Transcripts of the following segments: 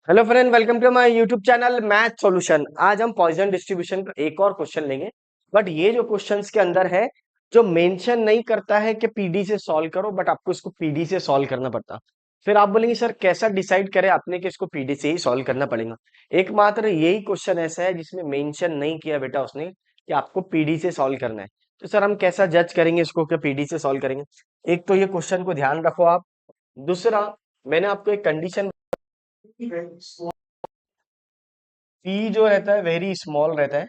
Hello friend, welcome to my YouTube channel math solution. आज हम Poisson distribution का एक और क्वेश्चन लेंगे। बट ये जो क्वेश्चंस के अंदर है, जो मेंशन नहीं करता है कि पीडी से सॉल्व करो, बट आपको इसको पीडी से सॉल्व करना पड़ता। फिर आप बोलेंगे सर कैसा डिसाइड करें आपने कि इसको पीडी से ही सॉल्व करना पड़ेगा। एकमात्र यही क्वेश्चन ऐसा है जिसमें मेंशन नहीं किया बेटा उसने कि आपको पीडी से सॉल्व करना है। तो सर हम कैसा जज करेंगे इसको कि पीडी से सॉल्व करेंगे? एक तो ये क्वेश्चन को ध्यान रखो आप। दूसरा, मैंने आपको एक कंडीशन, पी जो रहता है वेरी स्मॉल रहता है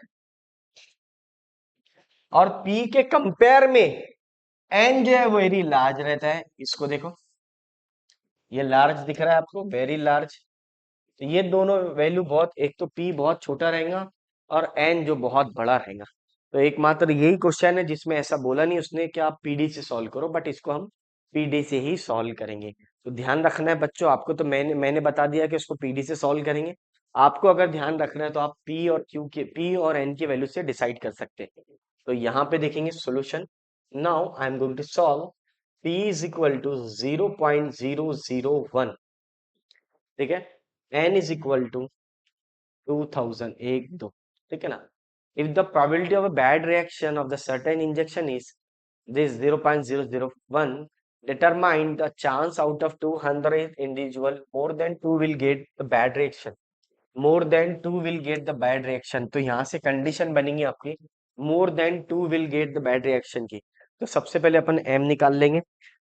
और पी के कंपेयर में एन जो है वेरी लार्ज रहता है। इसको देखो, ये लार्ज दिख रहा है आपको, वेरी लार्ज। तो ये दोनों वैल्यू बहुत, एक तो पी बहुत छोटा रहेगा और एन जो बहुत बड़ा रहेगा। तो एकमात्र यही क्वेश्चन है जिसमें ऐसा बोला नहीं उसने कि आप पीडी से सॉल्व करो, बट इसको हम पीडी से ही सॉल्व करेंगे। तो ध्यान रखना है बच्चों, आपको तो मैंने बता दिया कि इसको पीडी से सॉल्व करेंगे। आपको अगर ध्यान रखना है तो आप पी और एन की वैल्यू से डिसाइड कर सकते हैं। तो यहाँ पे देखेंगे solution. Now I am going to solve. p is equal to 0.001, ठीक है। n इज इक्वल टू 2000, एक दो, ठीक है ना। If the probability of a bad reaction of the certain injection is this 0.001, determine the chance out of 200 individual more than 2 will get the bad reaction, more than 2 will get the bad reaction। तो यहाँ से condition बनेगी आपकी more than 2 will get the bad reaction की। तो सबसे पहले अपन m निकाल लेंगे,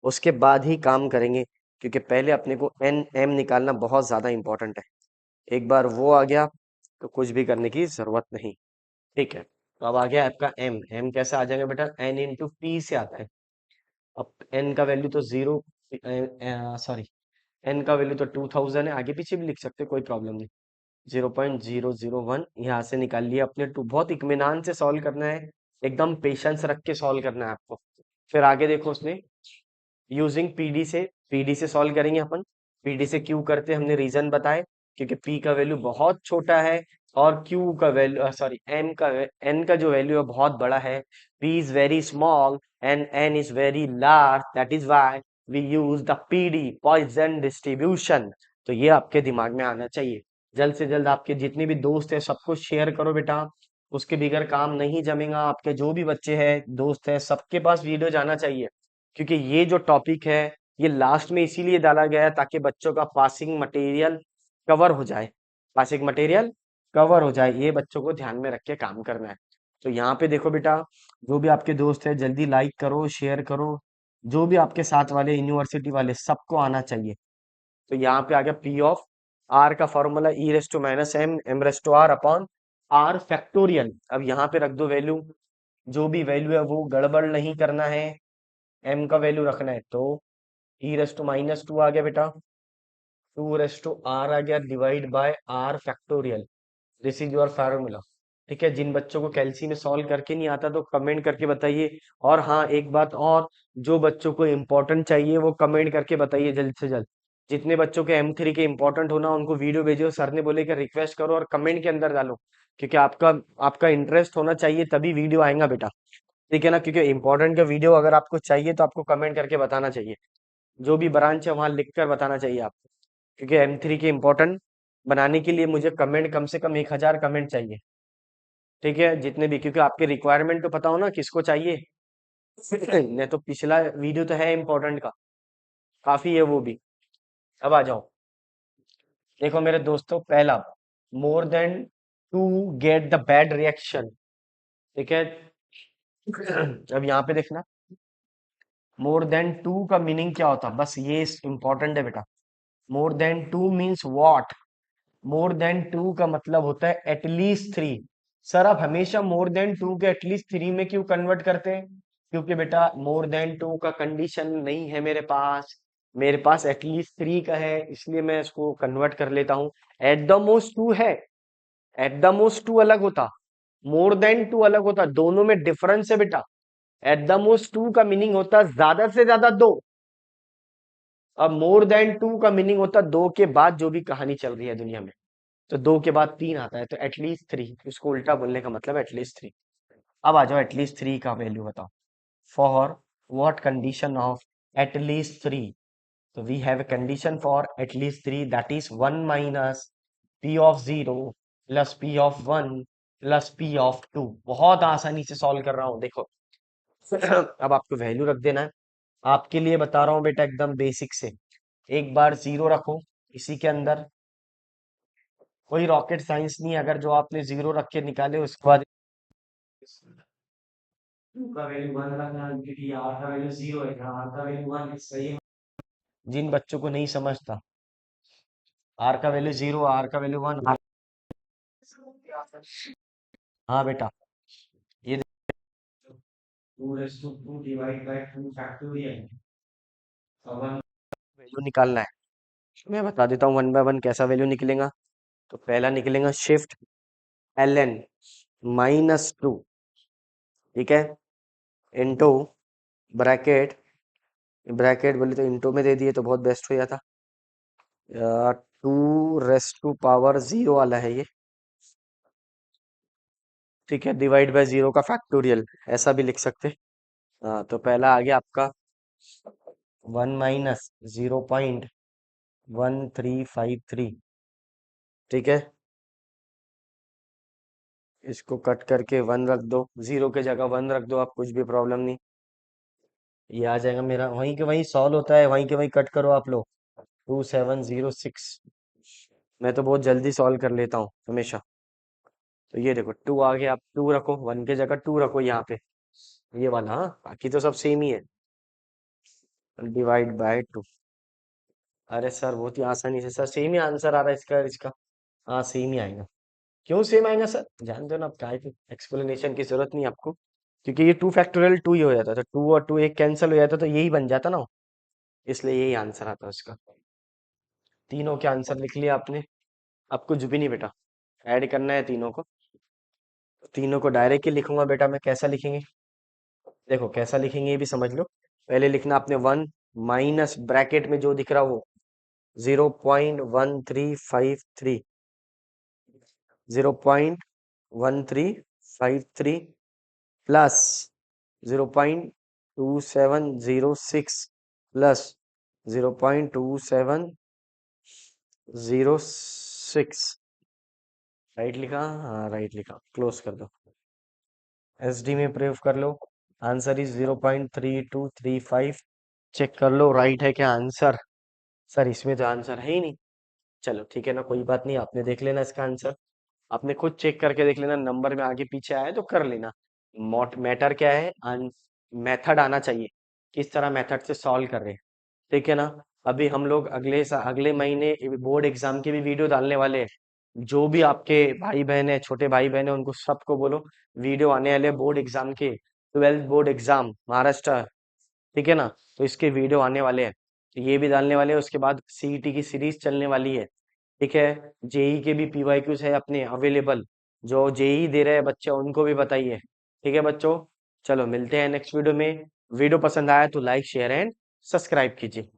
उसके बाद ही काम करेंगे, क्योंकि पहले अपने को m निकालना बहुत ज्यादा इंपॉर्टेंट है। एक बार वो आ गया तो कुछ भी करने की जरूरत नहीं, ठीक है। तो अब आ गया आपका m कैसे आ जाएगा बेटा? n इंटू पी से आता है। अब n का वैल्यू तो जीरो, सॉरी, n का वैल्यू तो 2000 है, आगे पीछे भी लिख सकते हैं, कोई प्रॉब्लम नहीं। 0.001 यहाँ से निकाल लिया अपने। टू बहुत इत्मीनान से सॉल्व करना है, एकदम पेशेंस रख के सॉल्व करना है आपको। फिर आगे देखो उसने यूजिंग पीडी से सॉल्व करेंगे अपन। पीडी से क्यों करते हैं हमने रीजन बताए, क्योंकि पी का वैल्यू बहुत छोटा है और क्यू का वैल्यू, सॉरी, एन का जो वैल्यू है बहुत बड़ा है। P is very small and N is very large, that is why we use the PD, Poisson distribution. तो ये आपके दिमाग में आना चाहिए। जल्द से जल्द आपके जितने भी दोस्त हैं सबको शेयर करो बेटा, उसके बगैर काम नहीं जमेगा। आपके जो भी बच्चे हैं, दोस्त हैं, सबके पास वीडियो जाना चाहिए, क्योंकि ये जो टॉपिक है ये लास्ट में इसीलिए डाला गया है ताकि बच्चों का पासिंग मटेरियल कवर हो जाए, पासिंग मटेरियल कवर हो जाए। ये बच्चों को ध्यान में रख के काम करना है। तो यहाँ पे देखो बेटा, जो भी आपके दोस्त है जल्दी लाइक करो, शेयर करो। जो भी आपके साथ वाले यूनिवर्सिटी वाले सबको आना चाहिए। तो यहाँ पे आ गया पी ऑफ आर का formula E raise to minus M raise to R upon R factorial. अब यहाँ पे रख दो वैल्यू, जो भी वैल्यू है वो गड़बड़ नहीं करना है, एम का वैल्यू रखना है। तो E raise to minus two आ गया बेटा, 2 रेस टू आर आ गया, divide by R factorial. This is your formula, ठीक है। जिन बच्चों को कैलसी में सॉल्व करके नहीं आता तो कमेंट करके बताइए। और हाँ, एक बात और, जो बच्चों को इम्पोर्टेंट चाहिए वो कमेंट करके बताइए जल्द से जल्द। जितने बच्चों के M3 के इम्पोर्टेंट होना उनको वीडियो भेजो, सर ने बोले कि रिक्वेस्ट करो और कमेंट के अंदर डालो, क्योंकि आपका आपका इंटरेस्ट होना चाहिए तभी वीडियो आएगा बेटा, ठीक है ना। क्योंकि इंपॉर्टेंट का वीडियो अगर आपको चाहिए तो आपको कमेंट करके बताना चाहिए, जो भी ब्रांच है वहां लिख कर बताना चाहिए आपको, क्योंकि M3 के इम्पोर्टेंट बनाने के लिए मुझे कमेंट कम से कम 1000 कमेंट चाहिए, ठीक है, जितने भी, क्योंकि आपके रिक्वायरमेंट तो पता हो ना किसको चाहिए। नहीं तो पिछला वीडियो तो है इम्पोर्टेंट का, काफी है वो भी। अब आ जाओ, देखो मेरे दोस्तों, पहला, more than two get the bad reaction, ठीक है। अब यहाँ पे देखना, मोर देन टू का मीनिंग क्या होता है, बस ये इंपॉर्टेंट है बेटा। More than two means what? More than two का मतलब होता है एटलीस्ट थ्री। सर आप हमेशा मोर देन टू के एटलीस्ट थ्री में क्यों कन्वर्ट करते हैं? क्योंकि बेटा मोर देन टू का कंडीशन नहीं है मेरे पास, मेरे पास एटलीस्ट थ्री का है, इसलिए मैं इसको कन्वर्ट कर लेता हूं। एट द मोस्ट टू है, एट द मोस्ट टू अलग होता, मोर देन टू अलग होता, दोनों में डिफरेंस है बेटा। एट द मोस्ट टू का मीनिंग होता है ज्यादा से ज्यादा दो, अब मोर देन टू का मीनिंग होता है दो के बाद जो भी कहानी चल रही है दुनिया में। तो दो के बाद तीन आता है, तो एटलीस्ट थ्री, इसको उल्टा बोलने का मतलब एटलीस्ट थ्री। अब आ जाओ एटलीस्ट थ्री का वैल्यू बताओ। For what condition of at least three? तो we have a condition for at least 3, that is 1 minus P of zero plus P of one plus P of two. बहुत आसानी से solve कर रहा हूँ, देखो। अब आपको वैल्यू रख देना है। आपके लिए बता रहा हूँ बेटा, एकदम बेसिक से। एक बार जीरो रखो इसी के अंदर, कोई रॉकेट साइंस नहीं है। अगर जो आपने जीरो रख के निकाले उसके बाद टू का वैल्यू वन रखना, क्योंकि आर का वैल्यू जीरो है, आर का वैल्यू वन है, सही है। जिन बच्चों को नहीं समझता, आर का वैल्यू जीरो, आर का वैल्यू वन। हाँ बेटा, ये two raise to two divide by two factorial, value निकालना है। मैं बता देता हूँ वन बाय वन कैसा वैल्यू निकलेगा। तो पहला निकलेगा shift L N minus two, ठीक है, इंटू ब्रैकेट, ब्रैकेट बोले तो इंटू में दे दिए तो बहुत बेस्ट हो जाता। Two raise to power zero वाला है ये, ठीक है, डिवाइड बाय जीरो का फैक्टोरियल, ऐसा भी लिख सकते। हाँ, तो पहला आ गया आपका वन माइनस 0.1353, ठीक है। इसको कट करके वन रख दो, जीरो के जगह वन रख दो आप, कुछ भी प्रॉब्लम नहीं। ये आ जाएगा मेरा, वहीं के वहीं सॉल्व होता है, वहीं के वहीं कट करो आप लोग। 2706। मैं तो बहुत जल्दी सॉल्व कर लेता हूँ हमेशा। तो ये देखो टू आ गया, आप टू रखो, वन के जगह टू रखो यहाँ पे, ये वाला। हाँ, बाकी तो सब सेम ही है। Divide by to. अरे सर बहुत ही आसानी से सर, सेम ही आंसर आ रहा है इसका इसका। हाँ सेम ही आएगा। क्यों सेम आएगा सर, जानते हो ना आप, क्या एक्सप्लेनेशन की जरूरत नहीं है आपको, क्योंकि ये टू फैक्टोरियल टू ही हो जाता था, टू और टू एक कैंसिल हो जाता तो यही बन जाता ना, इसलिए यही आंसर आता है उसका। तीनों के आंसर लिख लिया आपने। अब कुछ भी नहीं बेटा, ऐड करना है तीनों को। तीनों को डायरेक्ट ही लिखूंगा बेटा मैं, कैसा लिखेंगे देखो, कैसा लिखेंगे ये भी समझ लो। पहले लिखना आपने वन माइनस ब्रैकेट में जो दिख रहा हो 0.1353, 0.1353 प्लस 0.2706 प्लस 0.2706। राइट लिखा, हाँ राइट लिखा, क्लोज कर दो। एसडी में प्रयोग कर लो, आंसर इज 0.3235। चेक कर लो राइट है क्या आंसर। सर इसमें तो आंसर है ही नहीं। चलो ठीक है ना, कोई बात नहीं, आपने देख लेना इसका आंसर। आपने खुद चेक करके देख लेना, नंबर में आगे पीछे आया तो कर लेना। मोट मैटर क्या है, मेथड आना चाहिए, किस तरह मेथड से सॉल्व कर रहे हैं, ठीक है ना। अभी हम लोग अगले महीने बोर्ड एग्जाम की भी वीडियो डालने वाले हैं। जो भी आपके भाई बहन है, छोटे भाई बहन है, उनको सबको बोलो वीडियो आने वाले बोर्ड एग्जाम के, 12th बोर्ड एग्जाम महाराष्ट्र, ठीक है ना। तो इसके वीडियो आने वाले हैं, तो ये भी डालने वाले हैं। उसके बाद सीईटी की सीरीज चलने वाली है, ठीक है। जेई के भी पीवाईक्यूज है अपने अवेलेबल, जो जेई दे रहे हैं बच्चे उनको भी बताइए, ठीक है बच्चों। चलो मिलते हैं नेक्स्ट वीडियो में। वीडियो पसंद आया तो लाइक शेयर एंड सब्सक्राइब कीजिए।